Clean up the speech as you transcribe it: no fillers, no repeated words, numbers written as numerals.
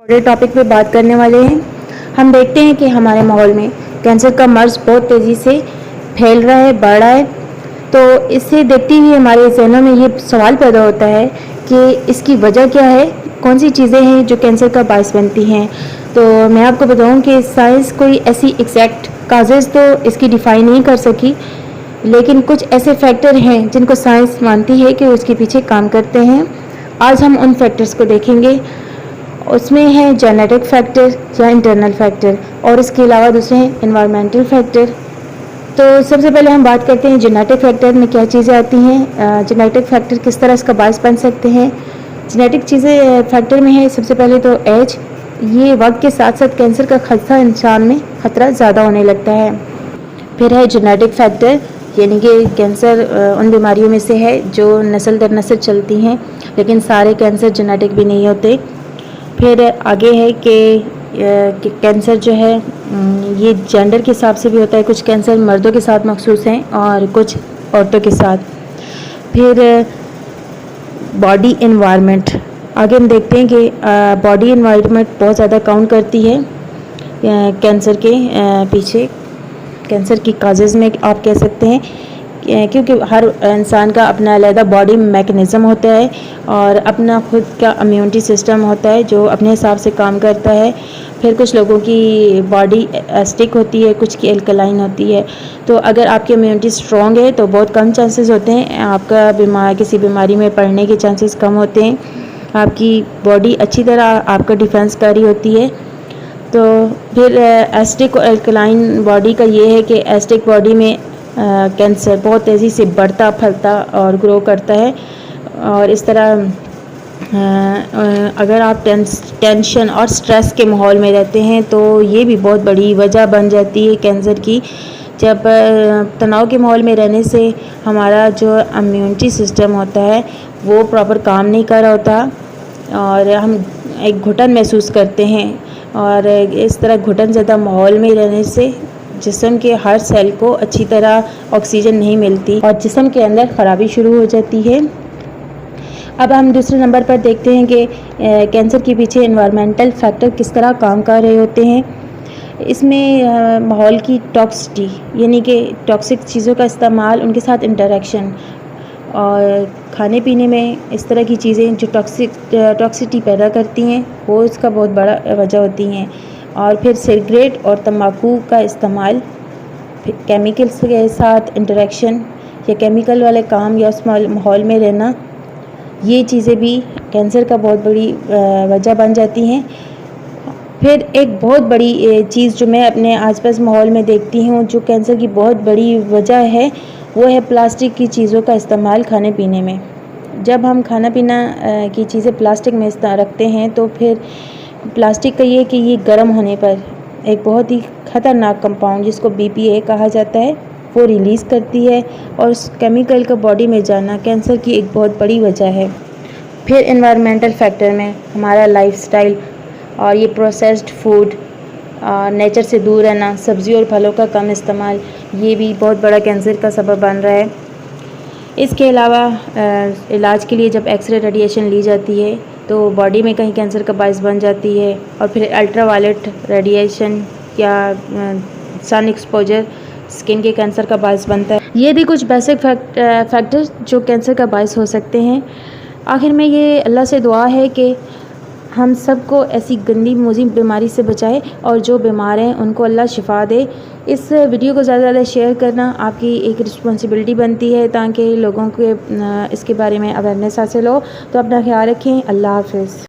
बड़े टॉपिक पे बात करने वाले हैं। हम देखते हैं कि हमारे माहौल में कैंसर का मर्ज बहुत तेज़ी से फैल रहा है, बढ़ रहा है। तो इसे देखते हुए हमारे ज़हनों में ये सवाल पैदा होता है कि इसकी वजह क्या है, कौन सी चीज़ें हैं जो कैंसर का बायस बनती हैं। तो मैं आपको बताऊं कि साइंस कोई ऐसी एग्जैक्ट काजेज़ तो इसकी डिफ़ाइन नहीं कर सकी, लेकिन कुछ ऐसे फैक्टर हैं जिनको साइंस मानती है कि उसके पीछे काम करते हैं। आज हम उन फैक्टर्स को देखेंगे। उसमें है जेनेटिक फैक्टर या इंटरनल फैक्टर, और इसके अलावा दूसरे हैं एनवायरमेंटल फैक्टर। तो सबसे पहले हम बात करते हैं जेनेटिक फैक्टर में क्या चीज़ें आती हैं, जेनेटिक फैक्टर किस तरह इसका बायस बन सकते हैं। जेनेटिक चीज़ें फैक्टर में है सबसे पहले तो एज। ये वक्त के साथ साथ कैंसर का खतरा इंसान में खतरा ज़्यादा होने लगता है। फिर है जेनेटिक फैक्टर, यानी कि कैंसर उन बीमारियों में से है जो नस्ल दर नस्ल चलती हैं, लेकिन सारे कैंसर जेनेटिक भी नहीं होते। फिर आगे है कि कैंसर जो है ये जेंडर के हिसाब से भी होता है। कुछ कैंसर मर्दों के साथ मखसूस हैं और कुछ औरतों के साथ। फिर बॉडी एनवायरनमेंट, आगे हम देखते हैं कि बॉडी एनवायरनमेंट बहुत ज़्यादा काउंट करती है कैंसर के पीछे, कैंसर की काजेज़ में आप कह सकते हैं, क्योंकि हर इंसान का अपना अलग बॉडी मैकेनिज़्म होता है और अपना खुद का इम्यूनिटी सिस्टम होता है जो अपने हिसाब से काम करता है। फिर कुछ लोगों की बॉडी एसिडिक होती है, कुछ की एल्कलाइन होती है। तो अगर आपकी इम्यूनिटी स्ट्रॉन्ग है तो बहुत कम चांसेस होते हैं आपका किसी बीमारी में पड़ने के चांसेस कम होते हैं। आपकी बॉडी अच्छी तरह आपका डिफेंस कर रही होती है। तो फिर एसिडिक और एल्कलाइन बॉडी का ये है कि एसिडिक बॉडी में कैंसर बहुत तेज़ी से बढ़ता फलता और ग्रो करता है। और इस तरह अगर आप टेंशन और स्ट्रेस के माहौल में रहते हैं तो ये भी बहुत बड़ी वजह बन जाती है कैंसर की। जब तनाव के माहौल में रहने से हमारा जो इम्यूनिटी सिस्टम होता है वो प्रॉपर काम नहीं कर रहा होता और हम एक घुटन महसूस करते हैं। और इस तरह घुटन ज़्यादा माहौल में रहने से जिस्म के हर सेल को अच्छी तरह ऑक्सीजन नहीं मिलती और जिस्म के अंदर ख़राबी शुरू हो जाती है। अब हम दूसरे नंबर पर देखते हैं कि कैंसर के पीछे एनवायरमेंटल फैक्टर किस तरह काम कर रहे होते हैं। इसमें माहौल की टॉक्सिटी, यानी कि टॉक्सिक चीज़ों का इस्तेमाल, उनके साथ इंटरेक्शन, और खाने पीने में इस तरह की चीज़ें जो टॉक्सिटी पैदा करती हैं वो इसका बहुत बड़ा वजह होती हैं। और फिर सिगरेट और तंबाकू का इस्तेमाल, केमिकल्स के साथ इंटरेक्शन या केमिकल वाले काम या उस माहौल में रहना, ये चीज़ें भी कैंसर का बहुत बड़ी वजह बन जाती हैं। फिर एक बहुत बड़ी चीज़ जो मैं अपने आसपास माहौल में देखती हूँ जो कैंसर की बहुत बड़ी वजह है, वो है प्लास्टिक की चीज़ों का इस्तेमाल खाने पीने में। जब हम खाना पीना की चीज़ें प्लास्टिक में रखते हैं तो फिर प्लास्टिक का ये कि ये गर्म होने पर एक बहुत ही ख़तरनाक कंपाउंड जिसको BPA कहा जाता है वो रिलीज़ करती है, और उस केमिकल का बॉडी में जाना कैंसर की एक बहुत बड़ी वजह है। फिर एनवायरमेंटल फैक्टर में हमारा लाइफस्टाइल और ये प्रोसेस्ड फूड, नेचर से दूर रहना, सब्ज़ी और फलों का कम इस्तेमाल, ये भी बहुत बड़ा कैंसर का सबब बन रहा है। इसके अलावा इलाज के लिए जब एक्सरे रेडिएशन ली जाती है तो बॉडी में कहीं कैंसर का बायस बन जाती है। और फिर अल्ट्रावायलेट रेडिएशन या सन एक्सपोजर स्किन के कैंसर का बायस बनता है। ये भी कुछ बेसिक फैक्टर्स जो कैंसर का बायस हो सकते हैं। आखिर में ये अल्लाह से दुआ है कि हम सबको ऐसी गंदी मुज़ी बीमारी से बचाए और जो बीमार हैं उनको अल्लाह शिफा दे। इस वीडियो को ज़्यादा से ज़्यादा शेयर करना आपकी एक रिस्पॉन्सिबिलिटी बनती है ताकि लोगों के इसके बारे में अवेयरनेस हासिल हो। तो अपना ख्याल रखें। अल्लाह हाफ़िज़।